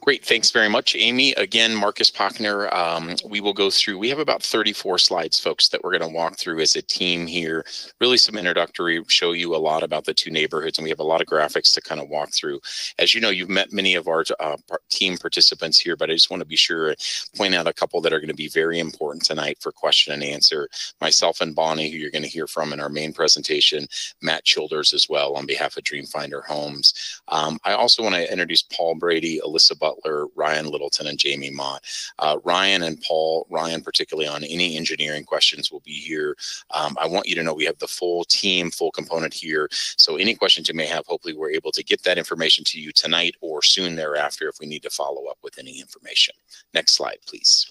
Great. Thanks very much, Amy. Again, Marcus Pochner. We will go through, we have about 34 slides, folks, that we're going to walk through as a team here. Really some introductory, show you a lot about the two neighborhoods, and we have a lot of graphics to kind of walk through. As you know, you've met many of our team participants here, but I just want to be sure to point out a couple that are going to be very important tonight for question and answer. Myself and Bonnie, who you're going to hear from in our main presentation, Matt Childers as well on behalf of Dreamfinder Homes. I also want to introduce Paul Brady, Alyssa Butler, Ryan Littleton, and Jamie Mott. Ryan and Paul, Ryan particularly on any engineering questions will be here. I want you to know we have the full team, full component here. So any questions you may have, hopefully we're able to get that information to you tonight or soon thereafter if we need to follow up with any information. Next slide, please.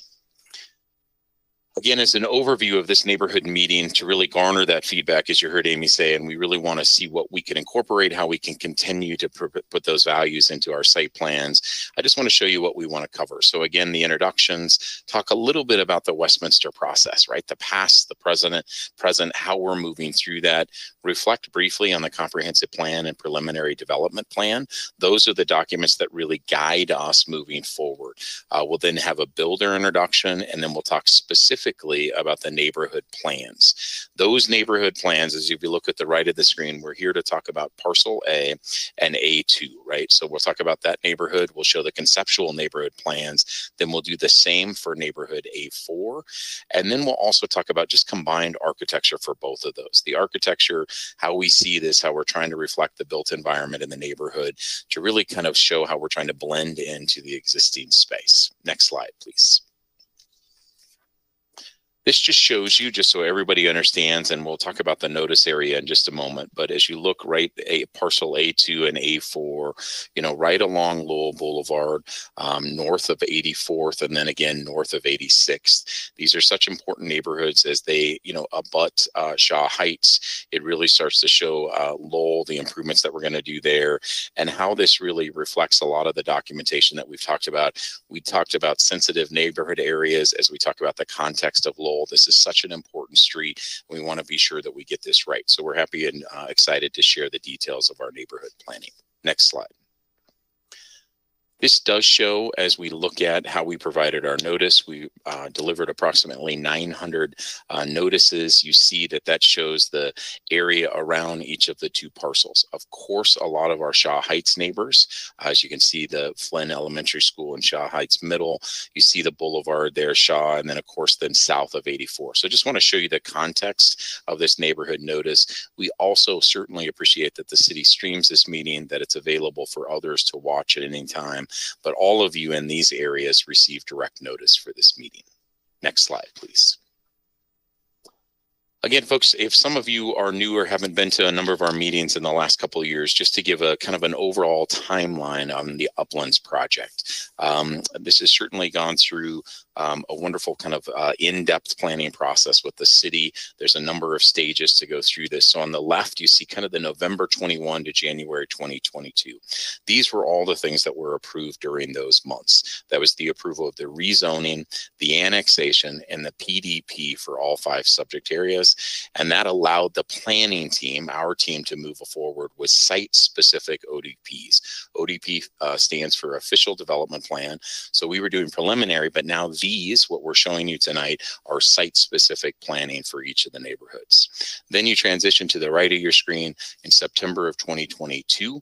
Again, as an overview of this neighborhood meeting to really garner that feedback, as you heard Amy say, and we really want to see what we can incorporate, how we can continue to put those values into our site plans. I just want to show you what we want to cover. So again, the introductions, talk a little bit about the Westminster process, right? The past, the present, how we're moving through that, reflect briefly on the comprehensive plan and preliminary development plan. Those are the documents that really guide us moving forward. We'll then have a builder introduction, and then we'll talk specifically about the neighborhood plans. Those neighborhood plans, as if you look at the right of the screen, we're here to talk about parcel A and A2, right? So we'll talk about that neighborhood. We'll show the conceptual neighborhood plans. Then we'll do the same for neighborhood A4. And then we'll also talk about just combined architecture for both of those. The architecture, how we see this, how we're trying to reflect the built environment in the neighborhood to really kind of show how we're trying to blend into the existing space. Next slide, please. This just shows you, just so everybody understands, and we'll talk about the notice area in just a moment, but as you look right, parcel A2 and A4, you know, right along Lowell Boulevard, north of 84th, and then again, north of 86th. These are such important neighborhoods as they, you know, abut Shaw Heights. It really starts to show Lowell, the improvements that we're going to do there, and how this really reflects a lot of the documentation that we've talked about. We talked about sensitive neighborhood areas as we talk about the context of Lowell. This is such an important street. We want to be sure that we get this right. So we're happy and excited to share the details of our neighborhood planning. Next slide. This does show, as we look at how we provided our notice, we delivered approximately 900 notices. You see that that shows the area around each of the two parcels. Of course, a lot of our Shaw Heights neighbors, as you can see the Flynn Elementary School in Shaw Heights Middle, you see the boulevard there, Shaw, and then of course then south of 84. So I just want to show you the context of this neighborhood notice. We also certainly appreciate that the city streams this meeting, that it's available for others to watch at any time. But all of you in these areas receive direct notice for this meeting. Next slide, please. Again, folks, if some of you are new or haven't been to a number of our meetings in the last couple of years, just to give a kind of an overall timeline on the Uplands project. This has certainly gone through a wonderful kind of in-depth planning process with the city. There's a number of stages to go through this. So on the left, you see kind of the November 21 to January 2022. These were all the things that were approved during those months. That was the approval of the rezoning, the annexation, and the PDP for all 5 subject areas. And that allowed the planning team, our team, to move forward with site-specific ODPs. ODP stands for Official Development Plan. So we were doing preliminary, but now these, what we're showing you tonight, are site-specific planning for each of the neighborhoods. Then you transition to the right of your screen. In September of 2022,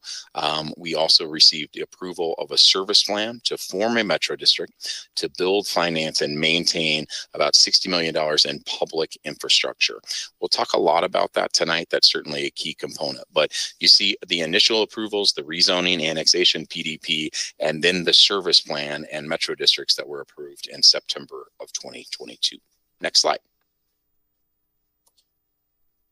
we also received the approval of a service plan to form a metro district to build, finance, and maintain about $60 million in public infrastructure. We'll talk a lot about that tonight. That's certainly a key component. But you see the initial approvals, the rezoning, annexation, PDP, and then the service plan and metro districts that were approved in September of 2022. Next slide.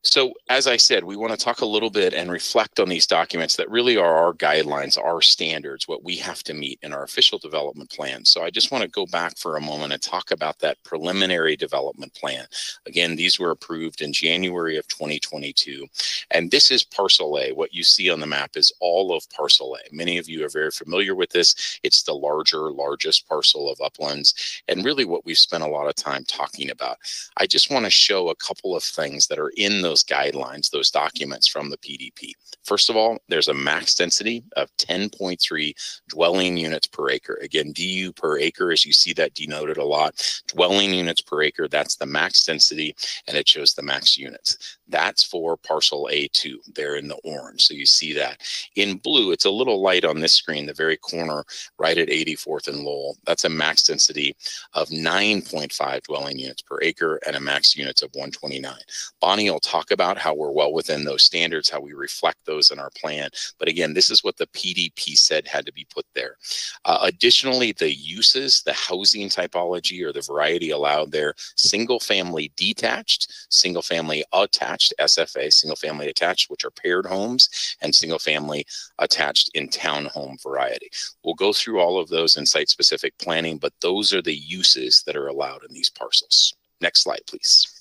So as I said, we want to talk a little bit and reflect on these documents that really are our guidelines, our standards, what we have to meet in our official development plan. So I just want to go back for a moment and talk about that preliminary development plan. Again, these were approved in January of 2022. And this is parcel A. What you see on the map is all of parcel A. Many of you are very familiar with this. It's the largest parcel of Uplands, and really what we've spent a lot of time talking about. I just want to show a couple of things that are in those those guidelines, those documents from the PDP. First of all, there's a max density of 10.3 dwelling units per acre. Again, DU per acre, as you see that denoted a lot. Dwelling units per acre, that's the max density, and it shows the max units. That's for parcel A2 there in the orange. So you see that. In blue, it's a little light on this screen, the very corner right at 84th and Lowell. That's a max density of 9.5 dwelling units per acre and a max units of 129. Bonnie will talk about how we're well within those standards, how we reflect those in our plan. But again, this is what the PDP said had to be put there. Additionally, the uses, the housing typology or the variety allowed there, single family detached, single family attached, SFA, single family attached, which are paired homes, and single family attached in townhome variety. We'll go through all of those in site specific planning, but those are the uses that are allowed in these parcels. Next slide, please.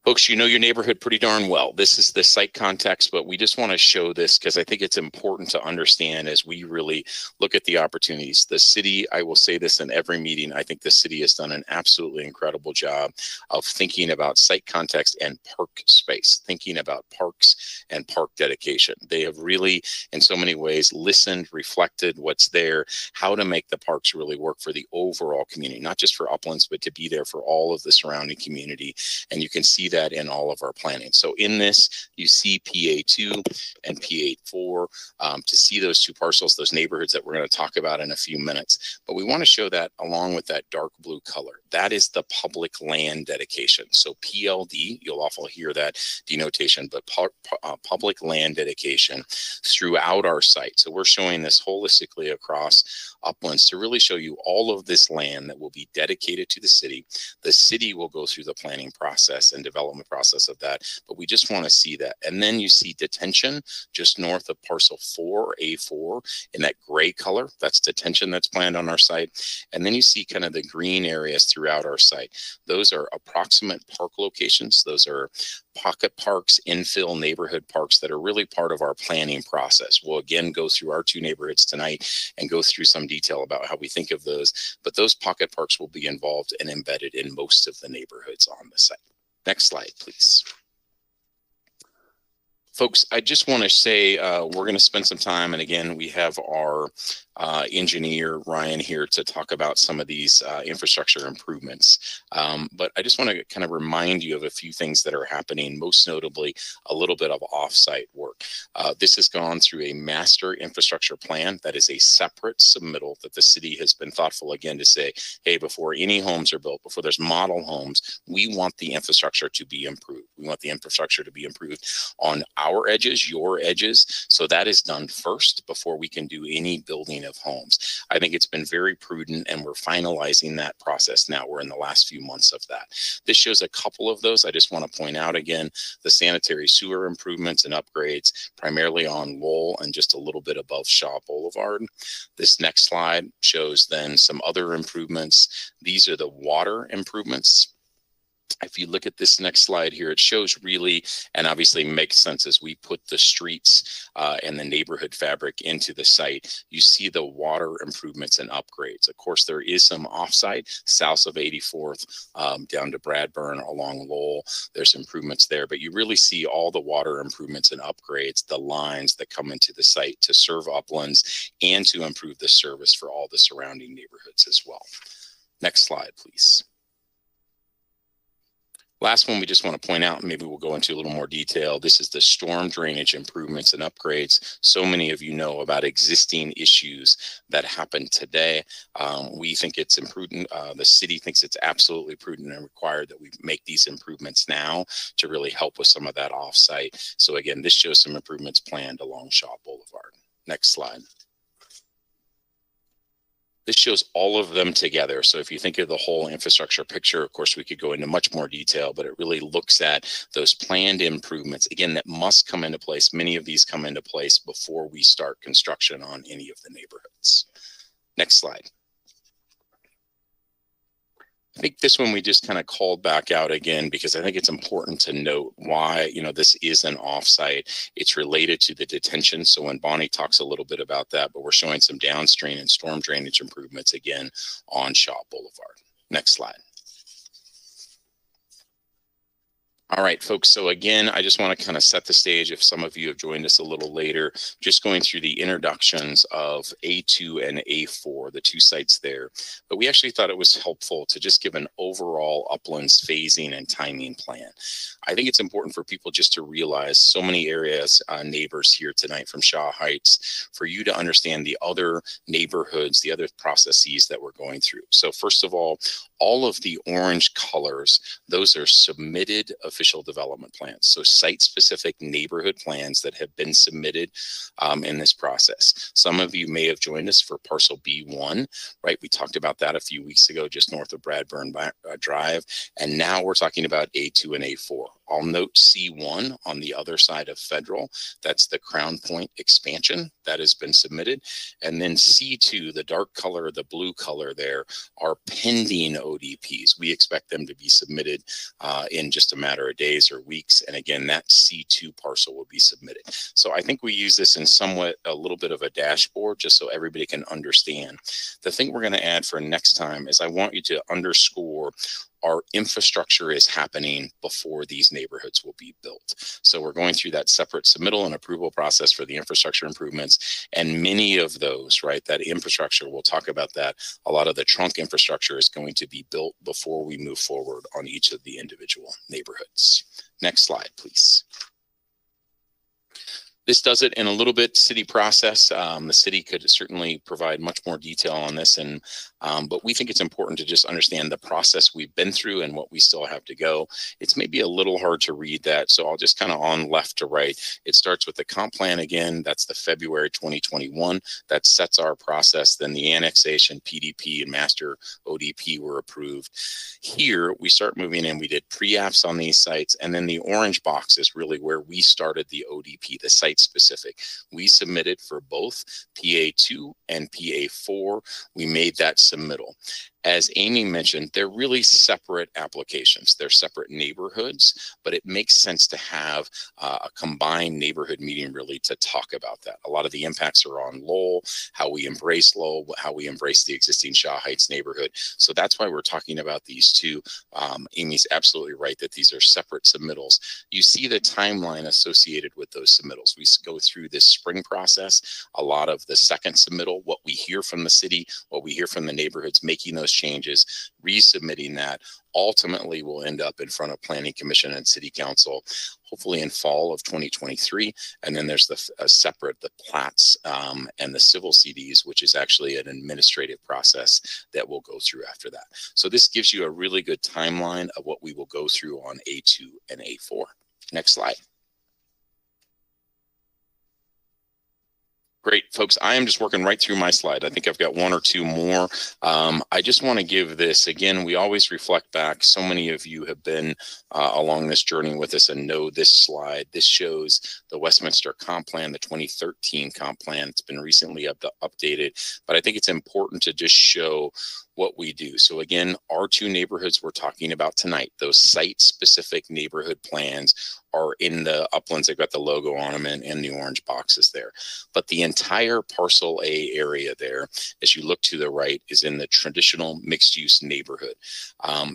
Folks, you know your neighborhood pretty darn well. This is the site context, but we just want to show this because I think it's important to understand as we really look at the opportunities. The city, I will say this in every meeting, I think the city has done an absolutely incredible job of thinking about site context and park space, thinking about parks and park dedication. They have really, in so many ways, listened, reflected what's there, how to make the parks really work for the overall community, not just for Uplands, but to be there for all of the surrounding community. And you can see that in all of our planning. So in this, you see PA2 and PA4 to see those two parcels, those neighborhoods that we're going to talk about in a few minutes. But we want to show that along with that dark blue color. That is the public land dedication. So PLD, you'll often hear that denotation, but public land dedication throughout our site. So we're showing this holistically across Uplands to really show you all of this land that will be dedicated to the city. The city will go through the planning process and development process of that, but we just want to see that. And then you see detention just north of parcel 4, A4, in that gray color. That's detention that's planned on our site. And then you see kind of the green areas throughout our site. Those are approximate park locations. Those are pocket parks, infill neighborhood parks that are really part of our planning process. We'll again go through our two neighborhoods tonight and go through some detail about how we think of those, but those pocket parks will be involved and embedded in most of the neighborhoods on the site. Next slide, please. Folks, I just want to say we're going to spend some time, and again, we have our engineer, Ryan, here to talk about some of these infrastructure improvements. But I just want to kind of remind you of a few things that are happening, most notably a little bit of off-site work. This has gone through a master infrastructure plan that is a separate submittal that the city has been thoughtful again to say, hey, before any homes are built, before there's model homes, we want the infrastructure to be improved. We want the infrastructure to be improved on our edges, your edges. So that is done first before we can do any building of homes. I think it's been very prudent, and we're finalizing that process now. We're in the last few months of that. This shows a couple of those. I just want to point out again, the sanitary sewer improvements and upgrades, primarily on Lowell and just a little bit above Shaw Boulevard. This next slide shows then some other improvements. These are the water improvements. If you look at this next slide here, it shows really, and obviously makes sense as we put the streets and the neighborhood fabric into the site, you see the water improvements and upgrades. Of course, there is some offsite south of 84th down to Bradburn along Lowell. There's improvements there, but you really see all the water improvements and upgrades, the lines that come into the site to serve Uplands and to improve the service for all the surrounding neighborhoods as well. Next slide, please. Last one we just want to point out, and maybe we'll go into a little more detail. This is the storm drainage improvements and upgrades. So many of you know about existing issues that happen today. We think it's imprudent. The city thinks it's absolutely prudent and required that we make these improvements now to really help with some of that offsite. So again, this shows some improvements planned along Shaw Boulevard. Next slide. This shows all of them together. So if you think of the whole infrastructure picture, of course, we could go into much more detail, but it really looks at those planned improvements, again, that must come into place. Many of these come into place before we start construction on any of the neighborhoods. Next slide. I think this one we just kind of called back out again because I think it's important to note why, this is an offsite. It's related to the detention. So when Bonnie talks a little bit about that, but we're showing some downstream and storm drainage improvements again on Shaw Boulevard. Next slide. All right, folks. So again, I just want to kind of set the stage. If some of you have joined us a little later, just going through the introductions of A2 and A4, the two sites there. But we actually thought it was helpful to just give an overall Uplands phasing and timing plan. I think it's important for people just to realize so many areas, neighbors here tonight from Shaw Heights, for you to understand the other neighborhoods, the other processes that we're going through. So first of all of the orange colors, those are submitted official development plans. So site-specific neighborhood plans that have been submitted in this process. Some of you may have joined us for parcel B1, right? We talked about that a few weeks ago, just north of Bradburn Drive. And now we're talking about A2 and A4. I'll note C1 on the other side of Federal. That's the Crown Point expansion that has been submitted. And then C2, the dark color, the blue color there, are pending ODPs. We expect them to be submitted in just a matter of days or weeks. And again, that C2 parcel will be submitted. So I think we use this in somewhat a little bit of a dashboard just so everybody can understand. The thing we're going to add for next time is I want you to underscore our infrastructure is happening before these neighborhoods will be built. So we're going through that separate submittal and approval process for the infrastructure improvements. And many of those, right, that infrastructure, we'll talk about that. A lot of the trunk infrastructure is going to be built before we move forward on each of the individual neighborhoods. Next slide, please. This does it in a little bit city process. The city could certainly provide much more detail on this, but we think it's important to just understand the process we've been through and what we still have to go. It's maybe a little hard to read that, so I'll just kind of on left to right. It starts with the comp plan again. That's the February 2021. That sets our process. Then the annexation, PDP, and master ODP were approved. Here, we start moving in. We did pre-apps on these sites, and then the orange box is really where we started the ODP, the site specific. We submitted for both PA2 and PA4. We made that submittal. As Amy mentioned, they're really separate applications. They're separate neighborhoods, but it makes sense to have a combined neighborhood meeting really to talk about that. A lot of the impacts are on Lowell, how we embrace Lowell, how we embrace the existing Shaw Heights neighborhood. So that's why we're talking about these two. Amy's absolutely right that these are separate submittals. You see the timeline associated with those submittals. We go through this spring process, a lot of the second submittal, what we hear from the city, what we hear from the neighborhoods, making those changes, resubmitting that, ultimately will end up in front of Planning Commission and City Council, hopefully in fall of 2023. And then there's the separate, the plats and the civil CDs, which is actually an administrative process that we'll go through after that. So this gives you a really good timeline of what we will go through on A2 and A4. Next slide. Great, folks. I am just working right through my slide. I think I've got one or two more. I just want to give this, again, we always reflect back. So many of you have been along this journey with us and know this slide. This shows the Westminster Comp Plan, the 2013 Comp Plan. It's been recently updated, but I think it's important to just show what we do. So again, our two neighborhoods we're talking about tonight, those site-specific neighborhood plans are in the Uplands. They've got the logo on them and the orange boxes there. But the entire Parcel A area there, as you look to the right, is in the traditional mixed-use neighborhood.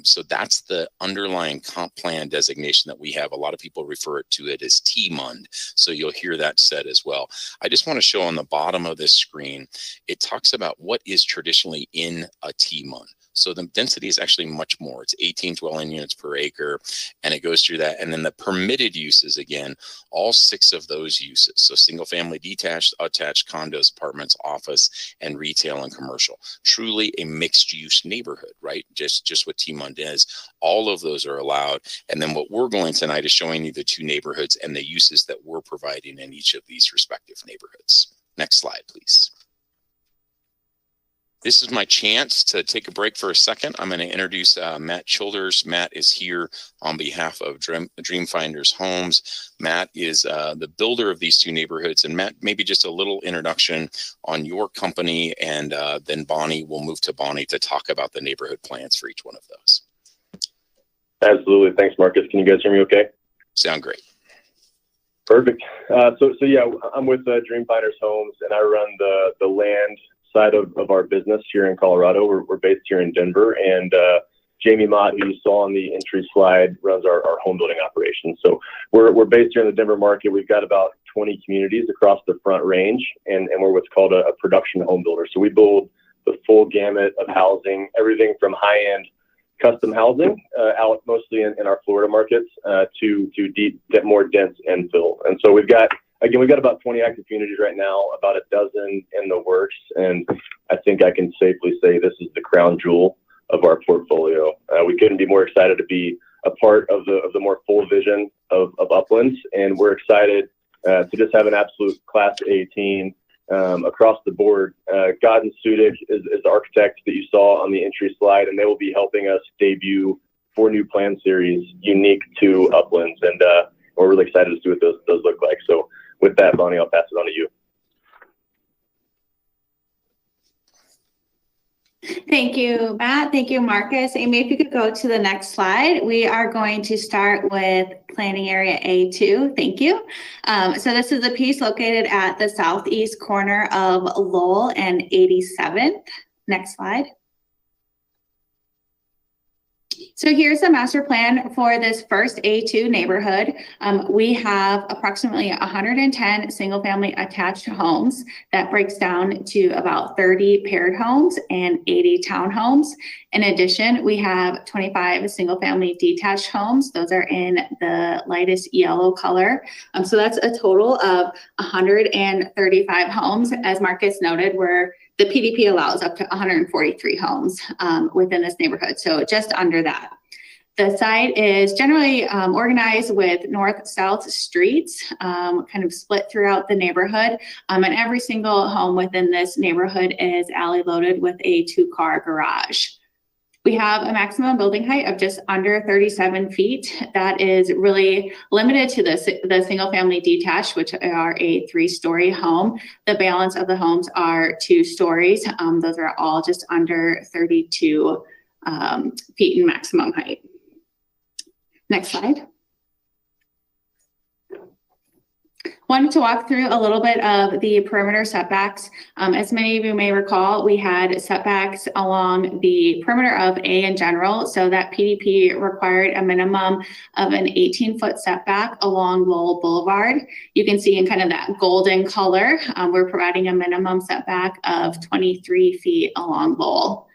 So that's the underlying comp plan designation that we have. A lot of people refer to it as TMUND. So you'll hear that said as well. I just want to show on the bottom of this screen, it talks about what is traditionally in a TMUND. So the density is actually much more. It's 18 dwelling units per acre, and it goes through that. And then the permitted uses, again, all 6 of those uses. So single family, detached, attached, condos, apartments, office, and retail and commercial. Truly a mixed use neighborhood, right? Just what TMUND is. All of those are allowed. And then what we're going tonight is showing you the 2 neighborhoods and the uses that we're providing in each of these respective neighborhoods. Next slide, please. This is my chance to take a break for a second. I'm going to introduce Matt Childers. Matt is here on behalf of Dreamfinders Homes. Matt is the builder of these 2 neighborhoods. And Matt, maybe just a little introduction on your company, and then Bonnie, we'll move to Bonnie to talk about the neighborhood plans for each one of those. Absolutely. Thanks, Marcus. Can you guys hear me okay? Sound great. Perfect. So yeah, I'm with Dreamfinders Homes, and I run the land side of our business here in Colorado. We're based here in Denver, and Jamie Mott, who you saw on the entry slide, runs our home building operations. So we're based here in the Denver market. We've got about 20 communities across the Front Range, and we're what's called a production home builder. So we build the full gamut of housing, everything from high-end custom housing out mostly in our Florida markets to deep, more dense infill. And so we've got about 20 active communities right now, about a dozen in the works, and I think I can safely say this is the crown jewel of our portfolio. We couldn't be more excited to be a part of the more full vision of Uplands, and we're excited to just have an absolute Class A team across the board. God and Sudik is the architect that you saw on the entry slide, and they will be helping us debut 4 new plan series unique to Uplands, and we're really excited to see what those look like. So with that, Bonnie, I'll pass it on to you. Thank you, Matt. Thank you, Marcus. Amy, if you could go to the next slide. We are going to start with planning area A2. Thank you. So this is a piece located at the southeast corner of Lowell and 87th. Next slide. So here's the master plan for this first A2 neighborhood. We have approximately 110 single family attached homes. That breaks down to about 30 paired homes and 80 townhomes. In addition, we have 25 single family detached homes. Those are in the lightest yellow color. So that's a total of 135 homes. As Marcus noted, the PDP allows up to 143 homes within this neighborhood, so just under that. The site is generally organized with north-south streets, kind of split throughout the neighborhood, and every single home within this neighborhood is alley loaded with a 2-car garage. We have a maximum building height of just under 37 feet. That is really limited to the single family detached, which are a 3-story home. The balance of the homes are 2 stories. Those are all just under 32 feet in maximum height. Next slide. Wanted to walk through a little bit of the perimeter setbacks. As many of you may recall, we had setbacks along the perimeter of A in general. So that PDP required a minimum of an 18-foot setback along Lowell Boulevard. You can see in kind of that golden color, we're providing a minimum setback of 23 feet along Lowell.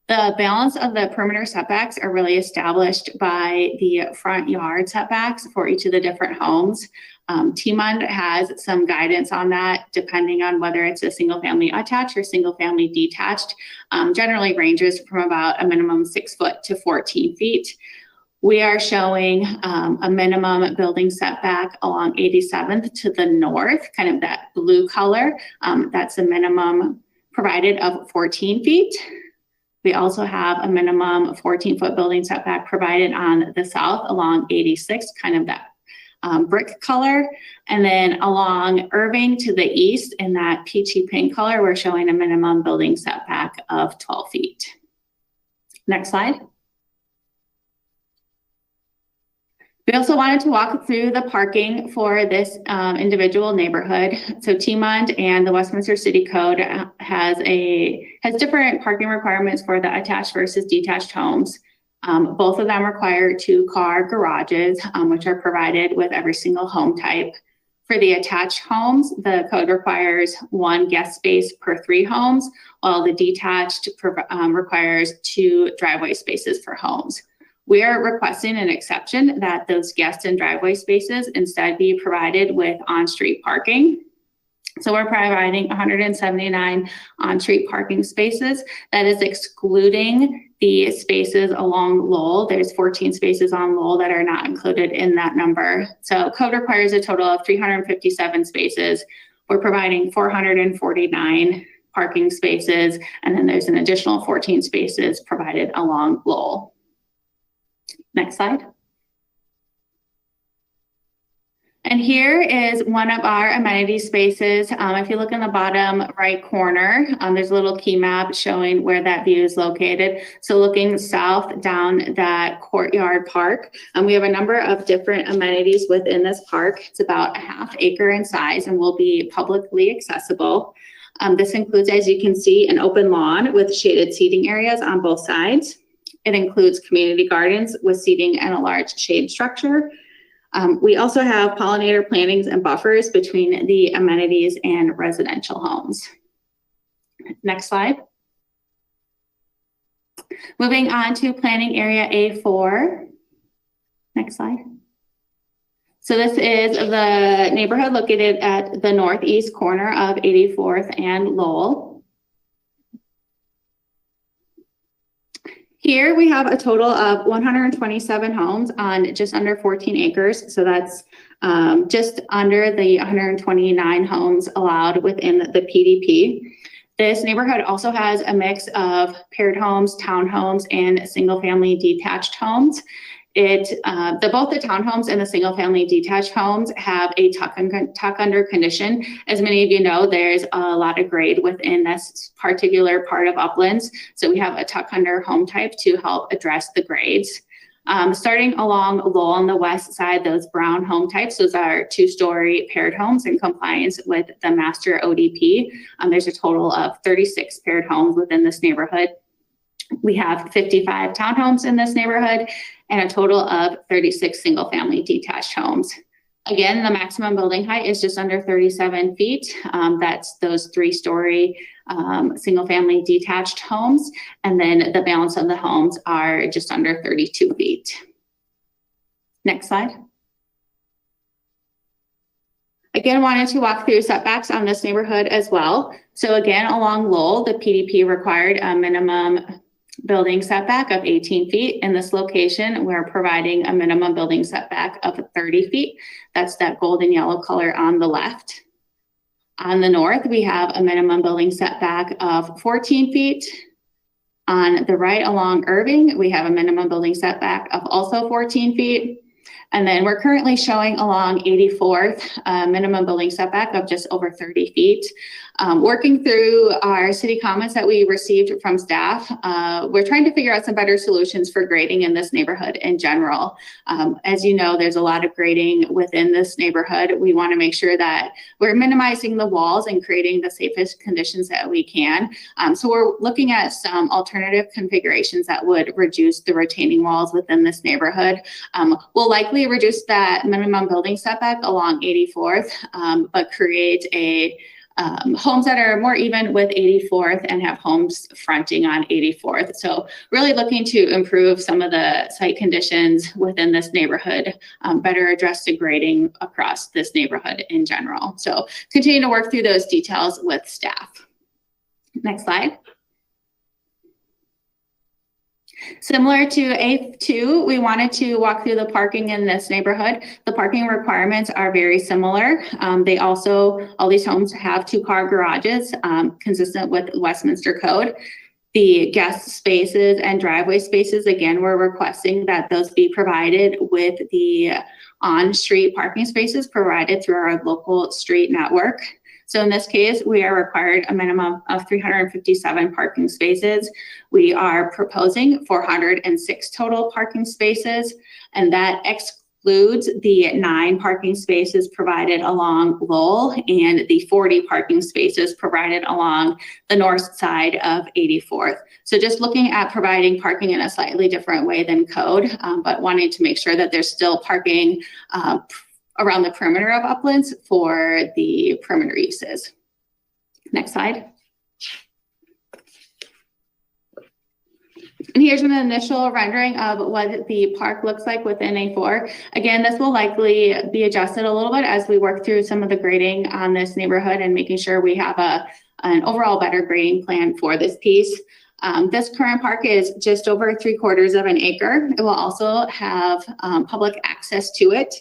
The balance of the perimeter setbacks are really established by the front yard setbacks for each of the different homes. TMUND has some guidance on that, depending on whether it's a single family attached or single family detached. Generally ranges from about a minimum 6 foot to 14 feet. We are showing a minimum building setback along 87th to the north, kind of that blue color. That's a minimum provided of 14 feet. We also have a minimum 14-foot building setback provided on the south along 86, kind of that brick color. And then along Irving to the east in that peachy pink color, we're showing a minimum building setback of 12 feet. Next slide. We also wanted to walk through the parking for this individual neighborhood. So TMUND and the Westminster City Code has different parking requirements for the attached versus detached homes. Both of them require 2-car garages, which are provided with every single home type. For the attached homes, the code requires 1 guest space per 3 homes, while the detached requires 2 driveway spaces for homes. We are requesting an exception that those guest and driveway spaces instead be provided with on-street parking. So we're providing 179 on-street parking spaces. That is excluding the spaces along Lowell. There's 14 spaces on Lowell that are not included in that number. So code requires a total of 357 spaces. We're providing 449 parking spaces, and then there's an additional 14 spaces provided along Lowell. Next slide. And here is one of our amenity spaces. If you look in the bottom right corner, there's a little key map showing where that view is located. So looking south down that courtyard park, we have a number of different amenities within this park. It's about a ½ acre in size and will be publicly accessible. This includes, as you can see, an open lawn with shaded seating areas on both sides. It includes community gardens with seating and a large shade structure. We also have pollinator plantings and buffers between the amenities and residential homes. Next slide. Moving on to planning area A4. Next slide. So this is the neighborhood located at the northeast corner of 84th and Lowell. Here we have a total of 127 homes on just under 14 acres. So that's just under the 129 homes allowed within the PDP. This neighborhood also has a mix of paired homes, townhomes, and single-family detached homes. Both the townhomes and the single-family detached homes have a tuck-under condition. As many of you know, there's a lot of grade within this particular part of Uplands. So we have a tuck-under home type to help address the grades. Starting along Lowell on the west side, those brown home types, those are 2-story paired homes in compliance with the master ODP. There's a total of 36 paired homes within this neighborhood. We have 55 townhomes in this neighborhood and a total of 36 single-family detached homes. Again, the maximum building height is just under 37 feet. That's those 3-story single-family detached homes. And then the balance of the homes are just under 32 feet. Next slide. Again, wanted to walk through setbacks on this neighborhood as well. So again, along Lowell, the PDP required a minimum building setback of 18 feet. In this location, we're providing a minimum building setback of 30 feet. That's that golden yellow color on the left. On the north, we have a minimum building setback of 14 feet. On the right along Irving, we have a minimum building setback of also 14 feet. And then we're currently showing along 84th, minimum building setback of just over 30 feet. Working through our city comments that we received from staff, we're trying to figure out some better solutions for grading in this neighborhood in general. As you know, there's a lot of grading within this neighborhood. We want to make sure that we're minimizing the walls and creating the safest conditions that we can. So we're looking at some alternative configurations that would reduce the retaining walls within this neighborhood. We'll likely reduce that minimum building setback along 84th, but create a homes that are more even with 84th and have homes fronting on 84th. So really looking to improve some of the site conditions within this neighborhood, better address the grading across this neighborhood in general. So continue to work through those details with staff. Next slide. Similar to A2, we wanted to walk through the parking in this neighborhood. The parking requirements are very similar. They also, all these homes have 2-car garages, consistent with Westminster Code. The guest spaces and driveway spaces, again, we're requesting that those be provided with the on-street parking spaces provided through our local street network. So in this case, we are required a minimum of 357 parking spaces. We are proposing 406 total parking spaces, and that excludes the 9 parking spaces provided along Lowell and the 40 parking spaces provided along the north side of 84th. So just looking at providing parking in a slightly different way than code, but wanting to make sure that there's still parking around the perimeter of Uplands for the perimeter uses. Next slide. And here's an initial rendering of what the park looks like within A4. Again, this will likely be adjusted a little bit as we work through some of the grading on this neighborhood and making sure we have an overall better grading plan for this piece. This current park is just over 3/4 of an acre. It will also have public access to it.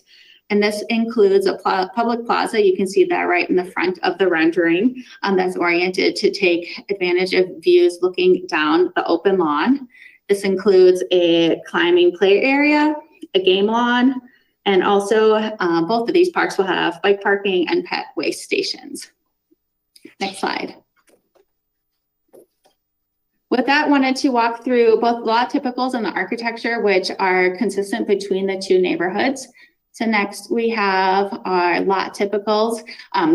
And this includes a public plaza. You can see that right in the front of the rendering that's oriented to take advantage of views looking down the open lawn. This includes a climbing play area, a game lawn, and also both of these parks will have bike parking and pet waste stations. Next slide. With that, wanted to walk through both lot typicals and the architecture, which are consistent between the two neighborhoods. So next we have our lot typicals.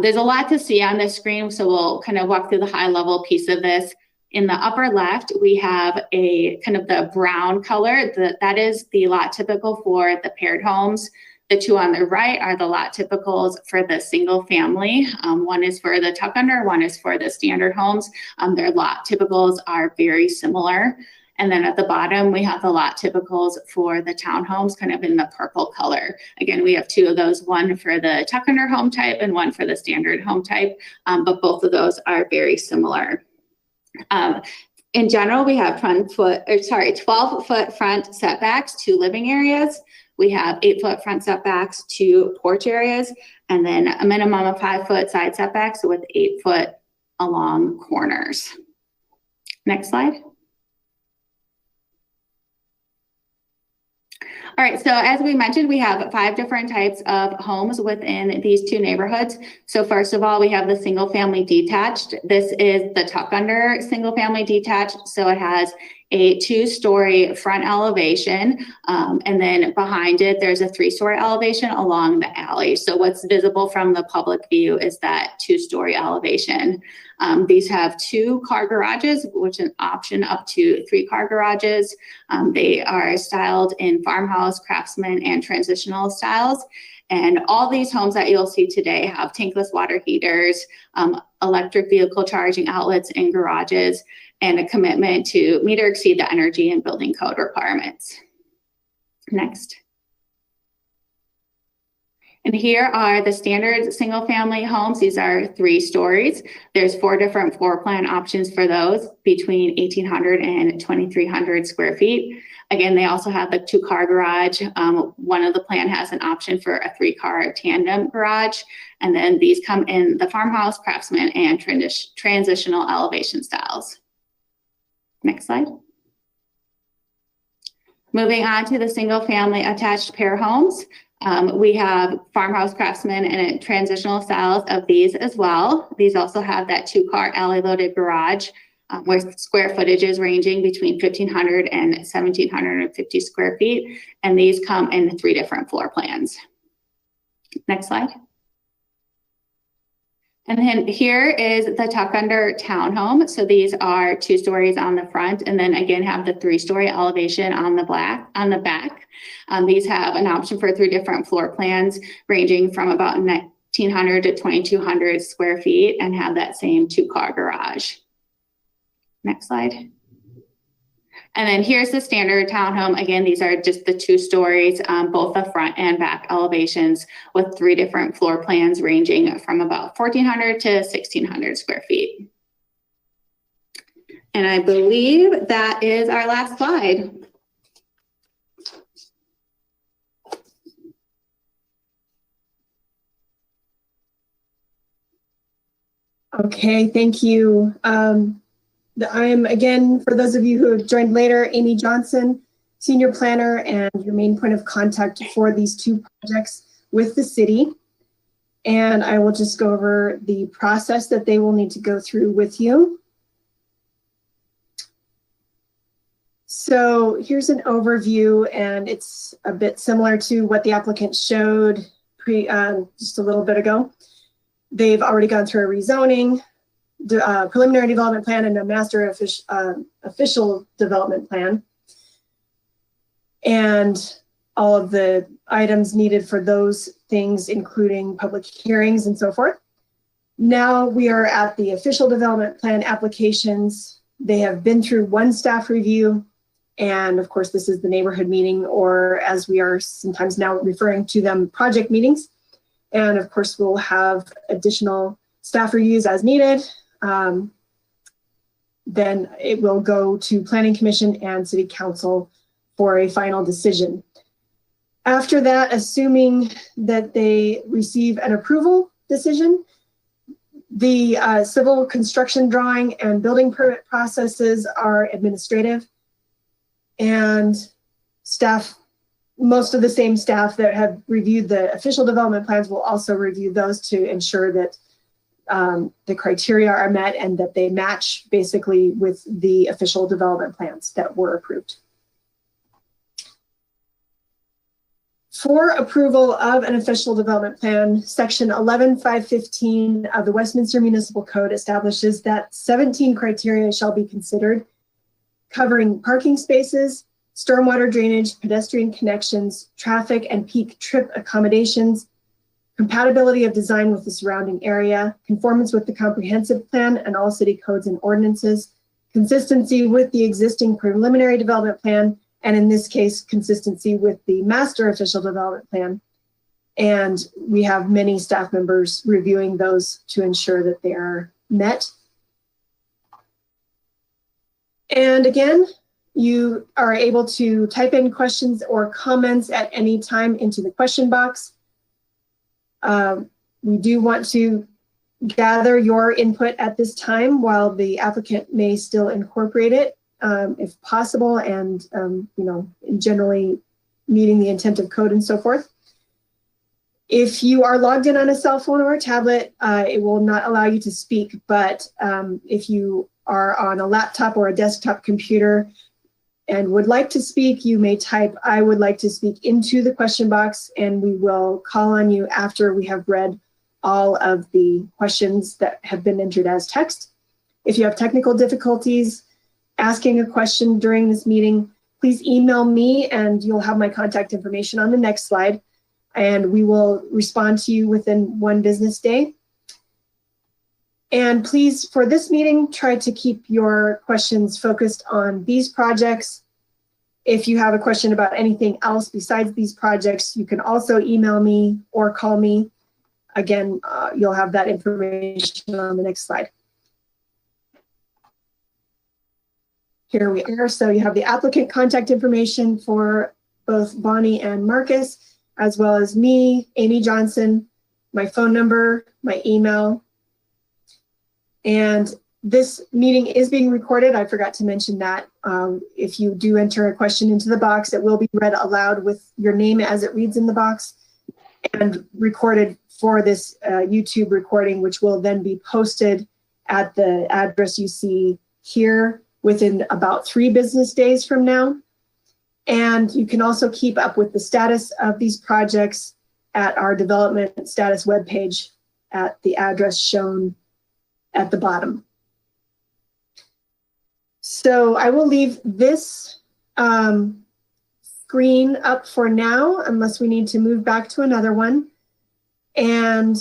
There's a lot to see on this screen, so we'll kind of walk through the high level piece of this. In the upper left, we have a kind of the brown color. That is the lot typical for the paired homes. The two on the right are the lot typicals for the single family. One is for the tuck under, one is for the standard homes. Their lot typicals are very similar. And then at the bottom, we have the lot typicals for the townhomes, kind of in the purple color. Again, we have two of those, one for the tuck under home type and one for the standard home type, but both of those are very similar. In general, we have 12-foot front setbacks to living areas. We have 8-foot front setbacks to porch areas, and then a minimum of 5-foot side setbacks with 8-foot along corners. Next slide. All right, so as we mentioned, we have 5 different types of homes within these 2 neighborhoods. So first of all, we have the single family detached. This is the tuck under single family detached. So it has a 2-story front elevation, and then behind it, there's a 3-story elevation along the alley. So what's visible from the public view is that 2-story elevation. These have 2 car garages, which is an option up to 3 car garages. They are styled in farmhouse, craftsman, and transitional styles. And all these homes that you'll see today have tankless water heaters, electric vehicle charging outlets in garages, and a commitment to meet or exceed the energy and building code requirements. Next. And here are the standard single family homes. These are 3 stories. There's 4 different floor plan options for those between 1,800 and 2,300 square feet. Again, they also have the 2-car garage. One of the plan has an option for a 3-car tandem garage. And then these come in the farmhouse, craftsman, and transitional elevation styles. Next slide. Moving on to the single family attached pair homes. We have farmhouse, craftsman, and transitional styles of these as well. These also have that 2-car alley loaded garage with square footages ranging between 1,500 and 1,750 square feet. And these come in 3 different floor plans. Next slide. And then here is the tuck under townhome. So these are 2 stories on the front, and then again have the 3-story elevation on the back. These have an option for 3 different floor plans, ranging from about 1,900 to 2,200 square feet, and have that same 2-car garage. Next slide. And then here's the standard townhome. Again, these are just the 2 stories, both the front and back elevations, with 3 different floor plans ranging from about 1,400 to 1,600 square feet. And I believe that is our last slide. Okay, thank you. I'm, again, for those of you who have joined later, Amy Johnson, Senior Planner and your main point of contact for these 2 projects with the city. And I will just go over the process that they will need to go through with you. So here's an overview, and it's a bit similar to what the applicant showed just a little bit ago. They've already gone through a rezoning, preliminary development plan, and a master official development plan, and all of the items needed for those things, including public hearings and so forth. Now we are at the official development plan applications. They have been through 1 staff review, and of course this is the neighborhood meeting, or as we are sometimes now referring to them, project meetings. And of course we'll have additional staff reviews as needed. Then it will go to Planning Commission and City Council for a final decision. After that, assuming that they receive an approval decision, the civil construction drawing and building permit processes are administrative, and staff, most of the same staff that have reviewed the official development plans will also review those to ensure that the criteria are met and that they match basically with the official development plans that were approved. For approval of an official development plan, section 11515 of the Westminster Municipal Code establishes that 17 criteria shall be considered, covering parking spaces, stormwater drainage, pedestrian connections, traffic and peak trip accommodations, compatibility of design with the surrounding area, conformance with the comprehensive plan and all city codes and ordinances, consistency with the existing preliminary development plan, and in this case, consistency with the master official development plan. And we have many staff members reviewing those to ensure that they are met. And again, you are able to type in questions or comments at any time into the question box. We do want to gather your input at this time while the applicant may still incorporate it if possible, and generally meeting the intent of code and so forth. If you are logged in on a cell phone or a tablet, it will not allow you to speak, but if you are on a laptop or a desktop computer and would like to speak, you may type "I would like to speak" into the question box, and we will call on you after we have read all of the questions that have been entered as text. If you have technical difficulties asking a question during this meeting, please email me and you'll have my contact information on the next slide, and we will respond to you within 1 business day. And please, for this meeting, try to keep your questions focused on these projects. If you have a question about anything else besides these projects, you can also email me or call me. Again, you'll have that information on the next slide. Here we are. So you have the applicant contact information for both Bonnie and Marcus, as well as me, Amy Johnson, my phone number, my email. And this meeting is being recorded. I forgot to mention that. If you do enter a question into the box, it will be read aloud with your name as it reads in the box and recorded for this YouTube recording, which will then be posted at the address you see here within about 3 business days from now. And you can also keep up with the status of these projects at our development status webpage at the address shown at the bottom. So I will leave this screen up for now, unless we need to move back to another one. And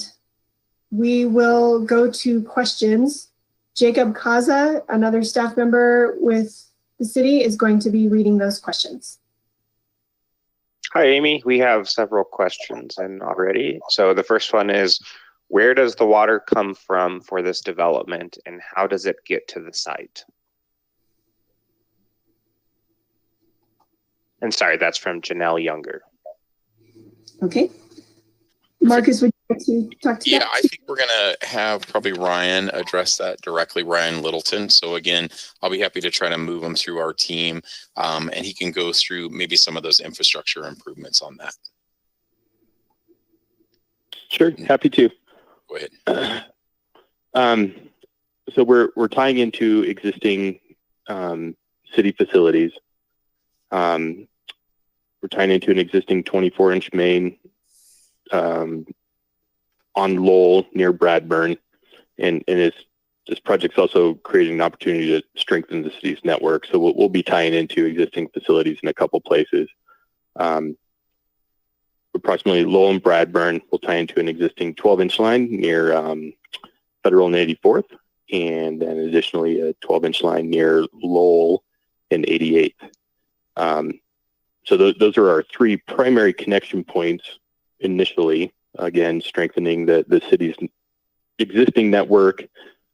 we will go to questions. Jacob Kaza, another staff member with the city, is going to be reading those questions. Hi, Amy. We have several questions in already. So the first one is, where does the water come from for this development, and how does it get to the site? And sorry, that's from Janelle Younger. Okay. Marcus, would you like to talk to that? Yeah, I think we're going to have probably Ryan address that directly, Ryan Littleton. So again, I'll be happy to try to move him through our team, and he can go through maybe some of those infrastructure improvements on that. Sure, happy to. Go ahead. So we're tying into existing city facilities. We're tying into an existing 24-inch main on Lowell near Bradburn, and this project's also creating an opportunity to strengthen the city's network. So we'll be tying into existing facilities in a couple places. Approximately Lowell and Bradburn will tie into an existing 12-inch line near Federal and 84th, and then additionally a 12-inch line near Lowell and 88th. So those are our 3 primary connection points initially, again, strengthening the city's existing network,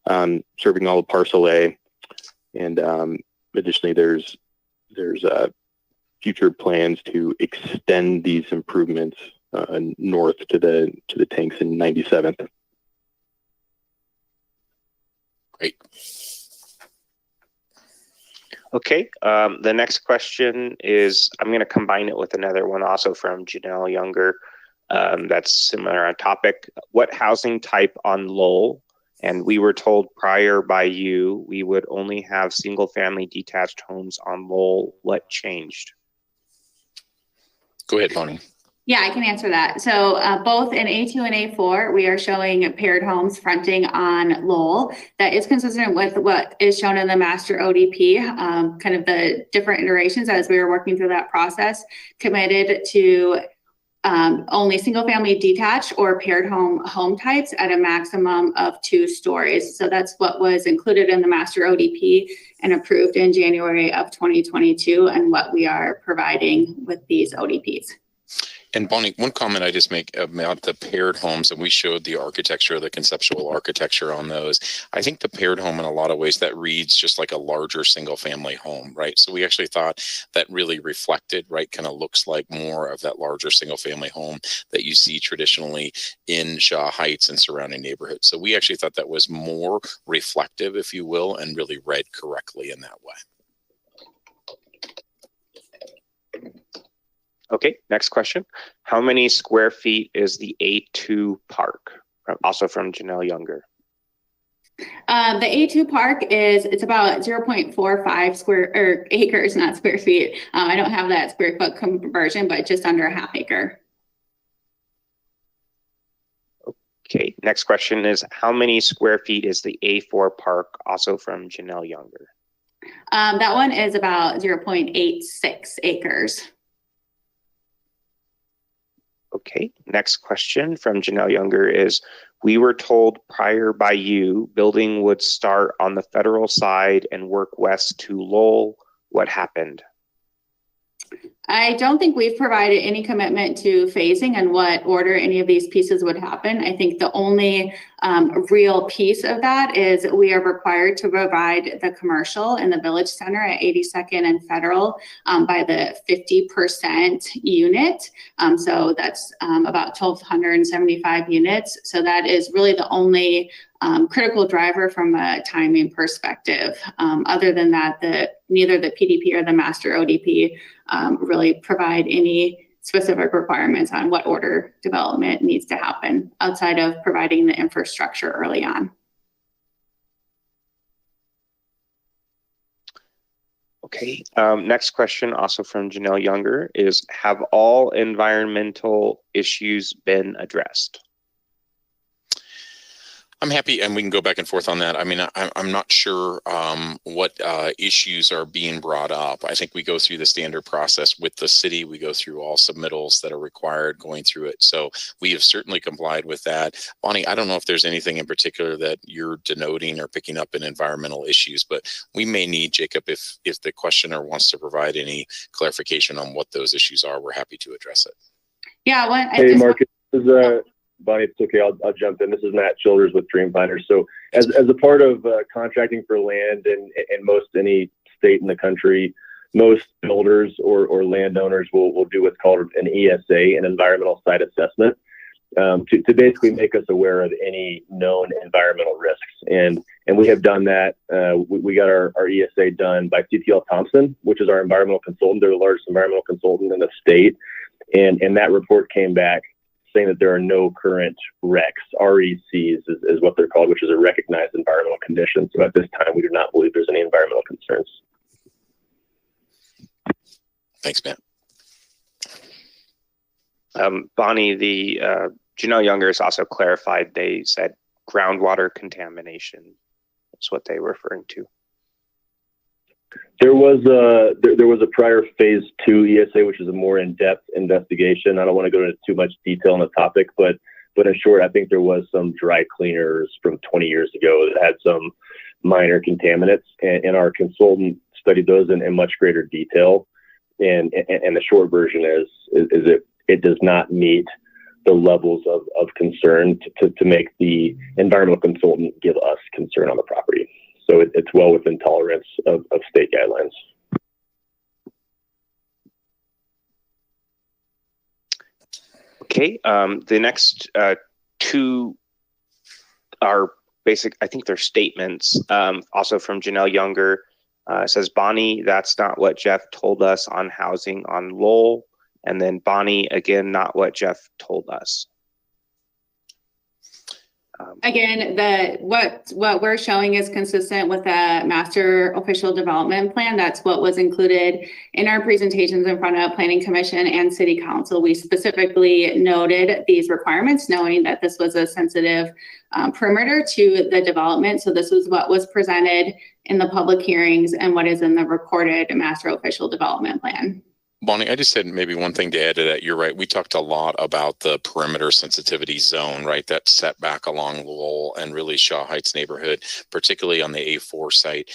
serving all of Parcel A. And additionally, there's future plans to extend these improvements north to the tanks in 97th. Great. Okay, the next question is, I'm going to combine it with another one also from Janelle Younger. That's similar on topic. What housing type on Lowell? And we were told prior by you, we would only have single family detached homes on Lowell. What changed? Go ahead, Bonnie. Yeah, I can answer that. So both in A2 and A4, we are showing paired homes fronting on Lowell. That is consistent with what is shown in the master ODP, kind of the different iterations as we were working through that process, committed to only single family detached or paired home types at a maximum of 2 stories. So that's what was included in the master ODP and approved in January of 2022 and what we are providing with these ODPs. And Bonnie, one comment I just make about the paired homes, and we showed the architecture, the conceptual architecture on those. I think the paired home in a lot of ways that reads just like a larger single family home, right? So we actually thought that really reflected, right, kind of looks like more of that larger single family home that you see traditionally in Shaw Heights and surrounding neighborhoods. So we actually thought that was more reflective, if you will, and really read correctly in that way. Okay, next question. How many square feet is the A2 park? Also from Janelle Younger. The A2 park it's about 0.45 acres, not square feet. I don't have that square foot conversion, but just under a half acre. Okay, next question is how many square feet is the A4 park? Also from Janelle Younger. That one is about 0.86 acres. Okay, next question from Janelle Younger is, we were told prior by you, building would start on the federal side and work west to Lowell. What happened? I don't think we've provided any commitment to phasing and what order any of these pieces would happen. I think the only real piece of that is we are required to provide the commercial in the Village Center at 82nd and Federal by the 50% unit. So that's about 1,275 units. So that is really the only critical driver from a timing perspective. Other than that, neither the PDP or the master ODP really provide any specific requirements on what order development needs to happen outside of providing the infrastructure early on. Okay, next question also from Janelle Younger is, have all environmental issues been addressed? I'm happy, and we can go back and forth on that. I mean, I'm not sure what issues are being brought up. I think we go through the standard process with the city. We go through all submittals that are required going through it. So we have certainly complied with that. Bonnie, I don't know if there's anything in particular that you're denoting or picking up in environmental issues, but we may need, Jacob, if the questioner wants to provide any clarification on what those issues are, we're happy to address it. Yeah. Hey, Marcus, Bonnie, it's okay. I'll jump in. This is Matt Childers with Dreamfinder. So as a part of contracting for land in most any state in the country, most builders or landowners will do what's called an ESA, an environmental site assessment, to basically make us aware of any known environmental risks. And we have done that. We got our ESA done by CTL Thompson, which is our environmental consultant. They're the largest environmental consultant in the state. And that report came back saying that there are no current RECs. RECs is what they're called, which is a recognized environmental condition. So at this time, we do not believe there's any environmental concerns. Thanks, Matt. Bonnie, the Janelle Younger has also clarified, they said groundwater contamination. That's what they were referring to. There was a prior phase 2 ESA, which is a more in-depth investigation. I don't want to go into too much detail on the topic, but in short, I think there was some dry cleaners from 20 years ago that had some minor contaminants, and our consultant studied those in much greater detail. And the short version is it does not meet the levels of concern to make the environmental consultant give us concern on the property. So it's well within tolerance of state guidelines. Okay, the next two are basic, I think they're statements, also from Janelle Younger. Says, Bonnie, that's not what Jeff told us on housing on Lowell. And then Bonnie, again, not what Jeff told us. Again, what we're showing is consistent with the master official development plan. That's what was included in our presentations in front of Planning Commission and City Council. We specifically noted these requirements, knowing that this was a sensitive perimeter to the development. So this was what was presented in the public hearings and what is in the recorded master official development plan. Bonnie, I just said maybe one thing to add to that. You're right. We talked a lot about the perimeter sensitivity zone, right? That setback along Lowell and really Shaw Heights neighborhood, particularly on the A4 site.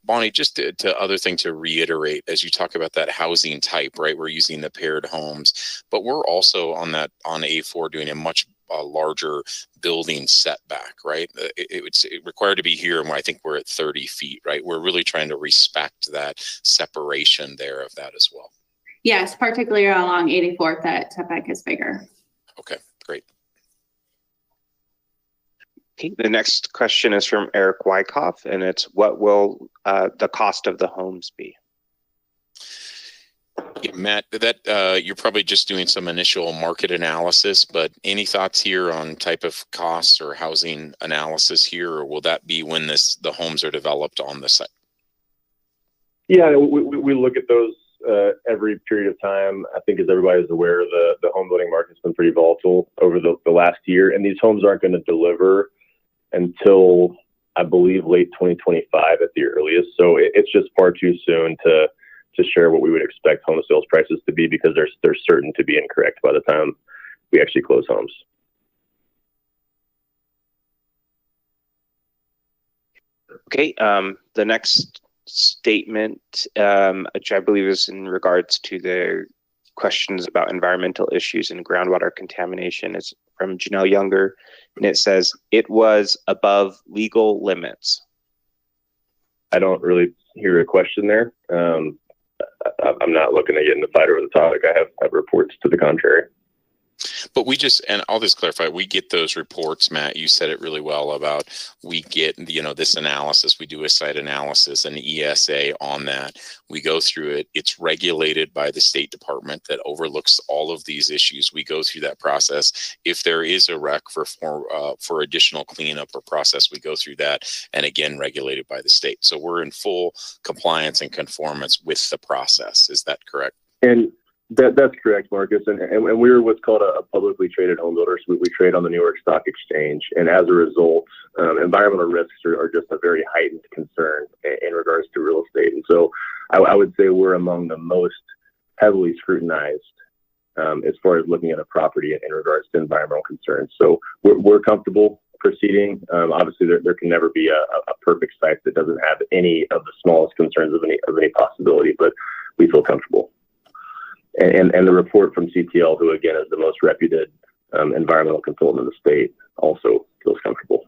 Bonnie, just to other thing to reiterate, as you talk about that housing type, right? We're using the paired homes, but we're also on A4 doing a much larger building setback, right? It's required to be here, and I think we're at 30 feet, right? We're really trying to respect that separation there of that as well. Yes, particularly along 84th, that setback is bigger. Okay, great. Okay, the next question is from Eric Wyckoff, and it's, what will the cost of the homes be? Yeah, Matt, that you're probably just doing some initial market analysis, but any thoughts here on type of costs or housing analysis here, or will that be when the homes are developed on the site? Yeah, we look at those every period of time. I think, as everybody is aware, the home building market's been pretty volatile over the last year, and these homes aren't going to deliver until, I believe, late 2025 at the earliest. So it's just far too soon to share what we would expect home sales prices to be, because they're certain to be incorrect by the time we actually close homes. Okay, the next statement, which I believe is in regards to the questions about environmental issues and groundwater contamination, is from Janelle Younger, and it says, it was above legal limits. I don't really hear a question there. I'm not looking to get in a fight over the topic. I have reports to the contrary. But and I'll just clarify, we get those reports, Matt. You said it really well about, we get, this analysis. We do a site analysis, an ESA on that. We go through it. It's regulated by the State Department that overlooks all of these issues. We go through that process. If there is a rec for additional cleanup or process, we go through that, and again, regulated by the state. So we're in full compliance and conformance with the process. Is that correct? And that's correct, Marcus. And we're what's called a publicly traded home builder. So we trade on the New York Stock Exchange. And as a result, environmental risks are just a very heightened concern in regards to real estate. And so I would say we're among the most heavily scrutinized as far as looking at a property in regards to environmental concerns. So we're comfortable proceeding. Obviously, there can never be a perfect site that doesn't have any of the smallest concerns of any possibility, but we feel comfortable. And the report from CTL, who again is the most reputed environmental consultant in the state, also feels comfortable.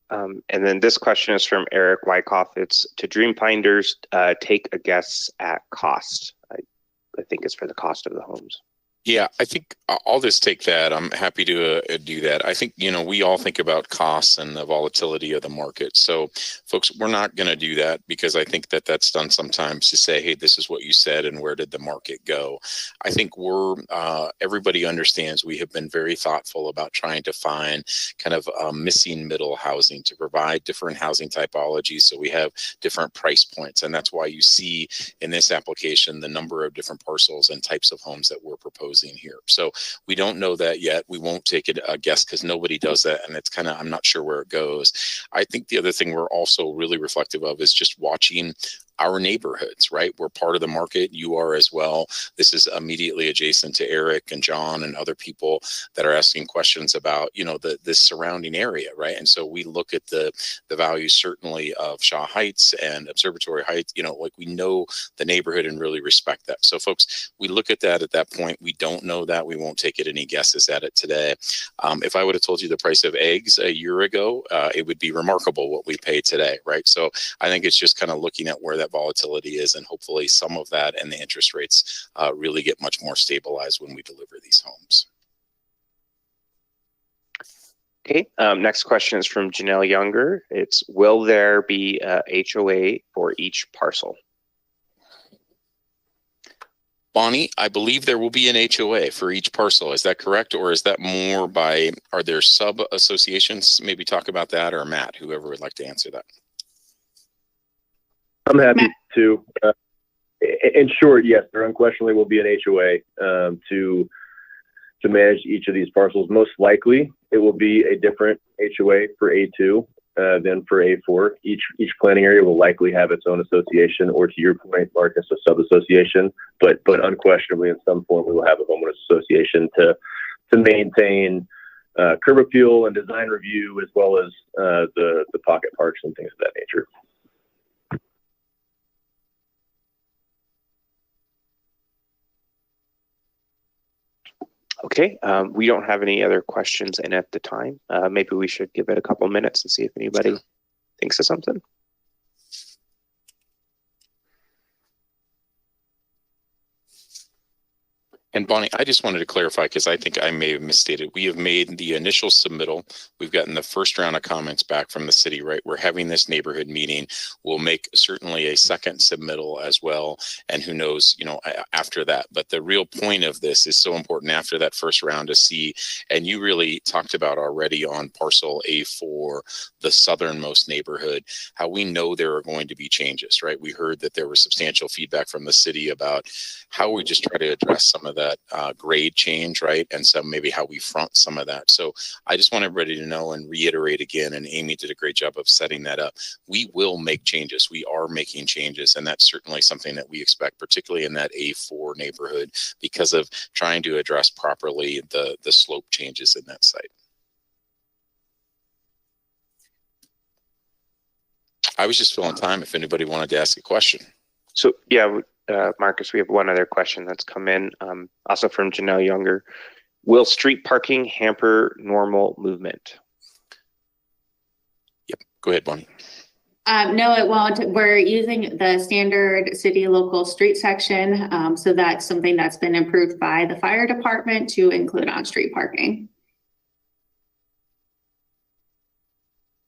And then this question is from Eric Wyckoff. It's, to dream finders, take a guess at cost. I think it's for the cost of the homes. Yeah, I think I'll just take that. I'm happy to do that. I think, we all think about costs and the volatility of the market. So folks, we're not going to do that, because I think that's done sometimes to say, hey, this is what you said and where did the market go? I think everybody understands we have been very thoughtful about trying to find kind of missing middle housing to provide different housing typologies. So we have different price points. And that's why you see in this application the number of different parcels and types of homes that we're proposing here. So we don't know that yet. We won't take it a guess, because nobody does that, and it's kind of, I'm not sure where it goes. I think the other thing we're also really reflective of is just watching our neighborhoods, right? We're part of the market. You are as well. This is immediately adjacent to Eric and John and other people that are asking questions about, this surrounding area, right? And so we look at the value certainly of Shaw Heights and Observatory Heights, like we know the neighborhood and really respect that. So folks, we look at that point. We don't know that. We won't take it any guesses at it today. If I would have told you the price of eggs a year ago, it would be remarkable what we pay today, right? So I think it's just kind of looking at where that volatility is, and hopefully some of that and the interest rates really get much more stabilized when we deliver these homes. Okay, next question is from Janelle Younger. It's, will there be a HOA for each parcel? Bonnie, I believe there will be an HOA for each parcel. Is that correct? Or is that more by, are there sub associations? Maybe talk about that, or Matt, whoever would like to answer that. I'm happy to. In short, yes, there unquestionably will be an HOA to manage each of these parcels. Most likely, it will be a different HOA for A2 than for A4. Each planning area will likely have its own association, or to your point, Marcus, a sub-association. But unquestionably, in some form, we will have a homeowners association to maintain curb appeal and design review, as well as the pocket parks and things of that nature. Okay, we don't have any other questions in at the time. Maybe we should give it a couple minutes and see if anybody thinks of something. And Bonnie, I just wanted to clarify, because I think I may have misstated. We have made the initial submittal. We've gotten the first round of comments back from the city, right? We're having this neighborhood meeting. We'll make certainly a second submittal as well. And who knows, after that. But the real point of this is so important after that first round to see, and you really talked about already on parcel A4, the southernmost neighborhood, how we know there are going to be changes, right? We heard that there was substantial feedback from the city about how we just try to address some of that grade change, right? And so maybe how we front some of that. So I just want everybody to know and reiterate again, and Amy did a great job of setting that up. We will make changes. We are making changes. And that's certainly something that we expect, particularly in that A4 neighborhood, because of trying to address properly the slope changes in that site. I was just filling time if anybody wanted to ask a question. So yeah, Marcus, we have one other question that's come in, also from Janelle Younger. Will street parking hamper normal movement? Yep, go ahead, Bonnie. No, it won't. We're using the standard city local street section. So that's something that's been improved by the fire department to include on-street parking.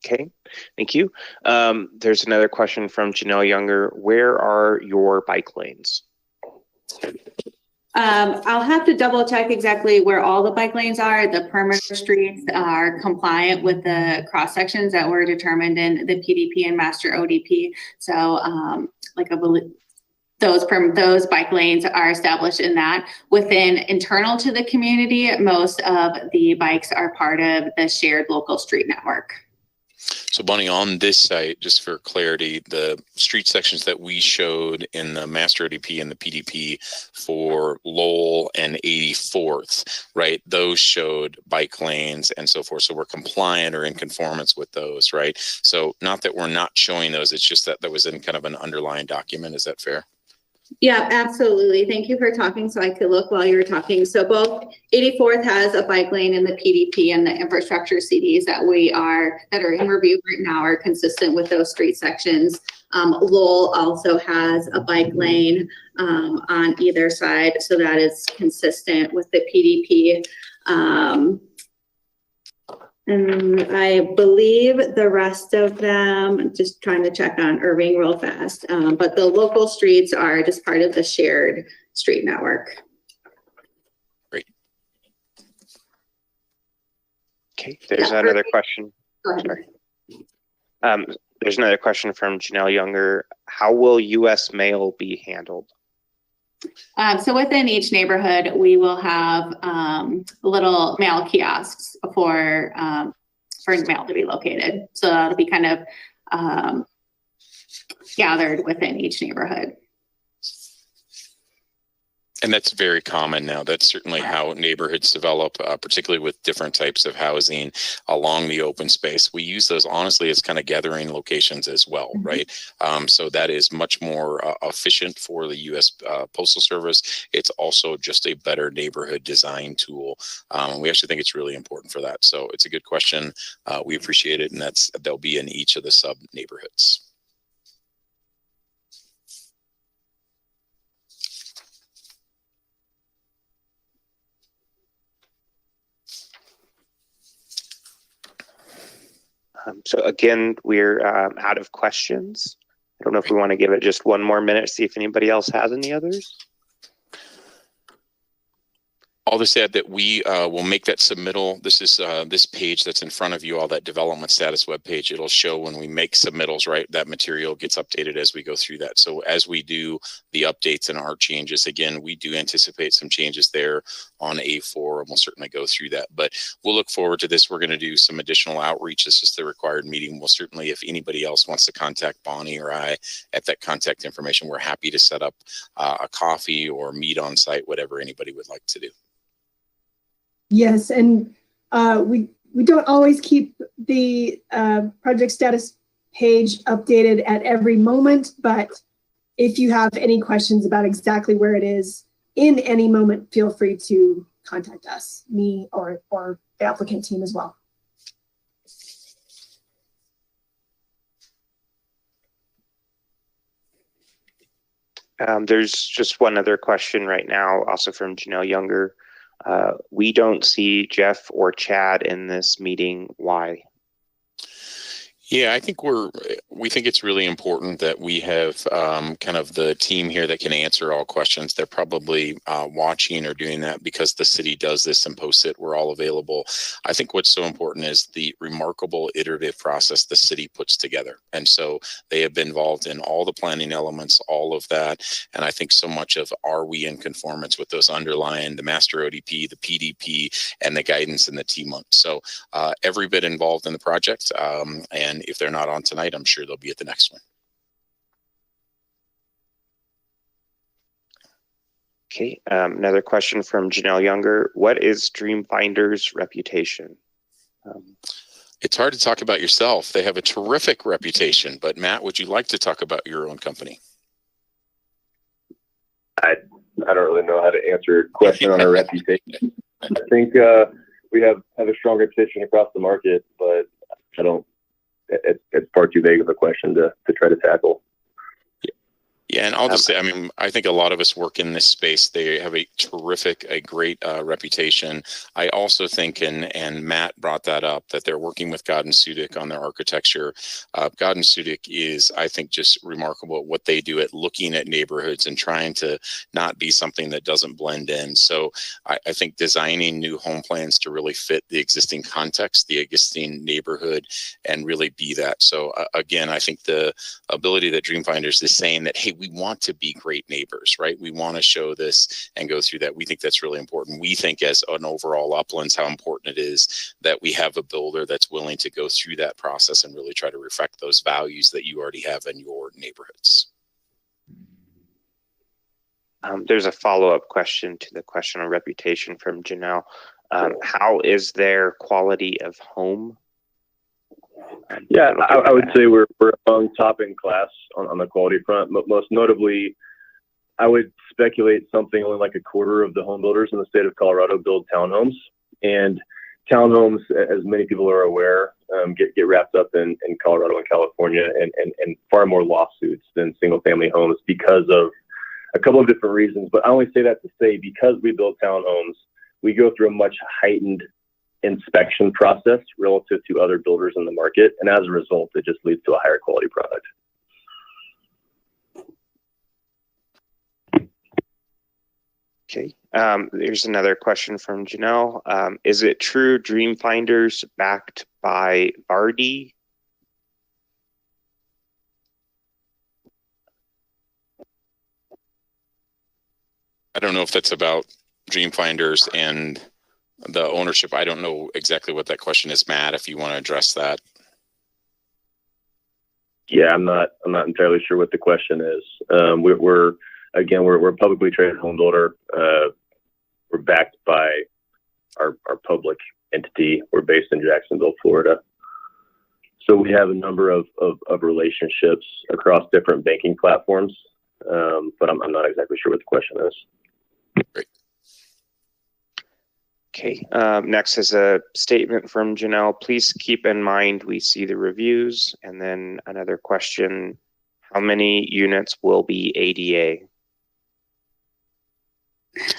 Okay, thank you. There's another question from Janelle Younger. Where are your bike lanes? I'll have to double check exactly where all the bike lanes are. The perimeter streets are compliant with the cross sections that were determined in the PDP and master ODP. So like I believe those bike lanes are established in that. Within internal to the community, most of the bikes are part of the shared local street network. So Bonnie, on this site, just for clarity, the street sections that we showed in the master ODP and the PDP for Lowell and 84th, right? Those showed bike lanes and so forth. So we're compliant or in conformance with those, right? So not that we're not showing those, it's just that that was in kind of an underlying document. Is that fair? Yeah, absolutely. Thank you for talking so I could look while you were talking. So both 84th has a bike lane in the PDP, and the infrastructure CDs that are in review right now are consistent with those street sections. Lowell also has a bike lane on either side, so that is consistent with the PDP. And I believe the rest of them, just trying to check on Irving real fast, but the local streets are just part of the shared street network. Great. Okay, there's another question. Go ahead. Sorry. There's another question from Janelle Younger. How will U.S. mail be handled? So within each neighborhood, we will have little mail kiosks for mail to be located. So that'll be kind of gathered within each neighborhood. And that's very common now. That's certainly how neighborhoods develop, particularly with different types of housing along the open space. We use those honestly as kind of gathering locations as well, right? So that is much more efficient for the U.S. Postal Service. It's also just a better neighborhood design tool. We actually think it's really important for that. So it's a good question. We appreciate it, and they'll be in each of the sub neighborhoods. So again, we're out of questions. I don't know if we want to give it just one more minute, see if anybody else has any others. I'll just add that we will make that submittal. This is this page that's in front of you, all that development status web page. It'll show when we make submittals, right? That material gets updated as we go through that. So as we do the updates and our changes, again, we do anticipate some changes there on A4, and we'll certainly go through that. But we'll look forward to this. We're going to do some additional outreach. This is the required meeting. We'll certainly, if anybody else wants to contact Bonnie or I at that contact information, we're happy to set up a coffee or meet on site, whatever anybody would like to do. Yes, and we don't always keep the project status page updated at every moment, but if you have any questions about exactly where it is in any moment, feel free to contact us, me or the applicant team as well. There's just one other question right now, also from Janelle Younger. We don't see Jeff or Chad in this meeting. Why? Yeah, I think we think it's really important that we have kind of the team here that can answer all questions. They're probably watching or doing that because the city does this and posts it. We're all available. I think what's so important is the remarkable iterative process the city puts together. And so they have been involved in all the planning elements, all of that. And I think so much of are we in conformance with those underlying the master ODP, the PDP, and the guidance in the T-month. So every bit involved in the project. And if they're not on tonight, I'm sure they'll be at the next one. Okay, another question from Janelle Younger. What is Dreamfinder's reputation? It's hard to talk about yourself. They have a terrific reputation, but Matt, would you like to talk about your own company? I don't really know how to answer a question on our reputation. I think we have a strong reputation across the market, but I don't. It's far too vague of a question to try to tackle. Yeah, and I'll just say, I mean, I think a lot of us work in this space. They have a great reputation. I also think, and Matt brought that up, that they're working with God and Sudik on their architecture. God and Sudik is, I think, just remarkable at what they do at looking at neighborhoods and trying to not be something that doesn't blend in. So I think designing new home plans to really fit the existing context, the existing neighborhood, and really be that. So again, I think the ability that Dreamfinders is saying that, hey, we want to be great neighbors, right? We want to show this and go through that. We think that's really important. We think as an overall Uplands, how important it is that we have a builder that's willing to go through that process and really try to reflect those values that you already have in your neighborhoods. There's a follow-up question to the question on reputation from Janelle. How is their quality of home? Yeah, I would say we're among top in class on the quality front. Most notably, I would speculate something only like a quarter of the home builders in the state of Colorado build townhomes. And townhomes, as many people are aware, get wrapped up in Colorado and California and far more lawsuits than single family homes because of a couple of different reasons. But I only say that to say because we build townhomes, we go through a much heightened inspection process relative to other builders in the market, and as a result it just leads to a higher quality product. Okay, there's another question from Janelle. Is it true Dreamfinders backed by Vardy? I don't know if that's about Dreamfinders and the ownership. I don't know exactly what that question is, Matt, if you want to address that. Yeah, I'm not entirely sure what the question is. We're a publicly traded home builder. We're backed by our public entity. We're based in Jacksonville, Florida. So we have a number of relationships across different banking platforms, but I'm not exactly sure what the question is. Great. Okay, next is a statement from Janelle. Please keep in mind we see the reviews. And then another question, how many units will be ADA?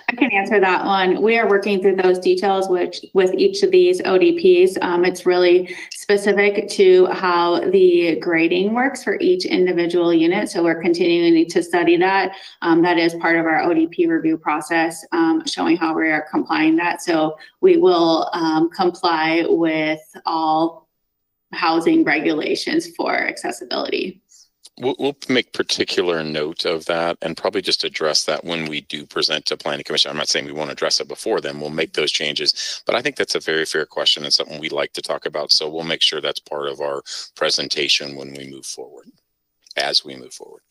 I can answer that one. We are working through those details with each of these ODPs. It's really specific to how the grading works for each individual unit. So we're continuing to study that. That is part of our ODP review process, showing how we are complying that. So we will comply with all housing regulations for accessibility. We'll make particular note of that and probably just address that when we do present to Planning Commission. I'm not saying we won't address it before then. We'll make those changes, but I think that's a very fair question and something we'd like to talk about. So we'll make sure that's part of our presentation when we move forward, as we move forward.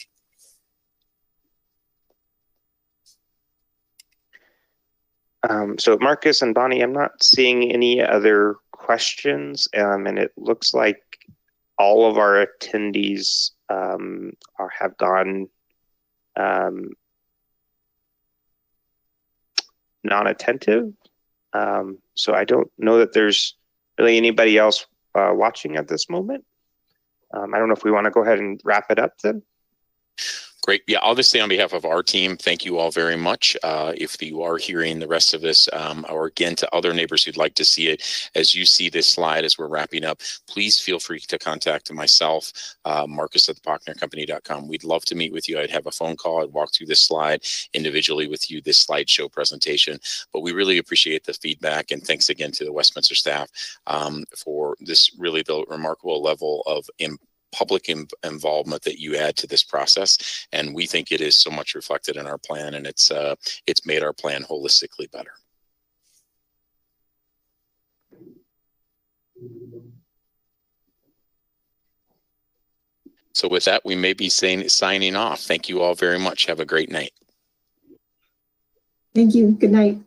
So Marcus and Bonnie, I'm not seeing any other questions, and it looks like all of our attendees have gone non-attentive. So I don't know that there's really anybody else watching at this moment. I don't know if we want to go ahead and wrap it up then. Great. Yeah, obviously on behalf of our team, thank you all very much. If you are hearing the rest of this, or again to other neighbors who'd like to see it, as you see this slide as we're wrapping up, please feel free to contact myself, Marcus at thepachnercompany.com. We'd love to meet with you. I'd have a phone call. I'd walk through this slide individually with you, this slideshow presentation. But we really appreciate the feedback, and thanks again to the Westminster staff for this really the remarkable level of public involvement that you add to this process, and we think it is so much reflected in our plan, and it's made our plan holistically better. So with that, we may be signing off. Thank you all very much. Have a great night. Thank you. Good night.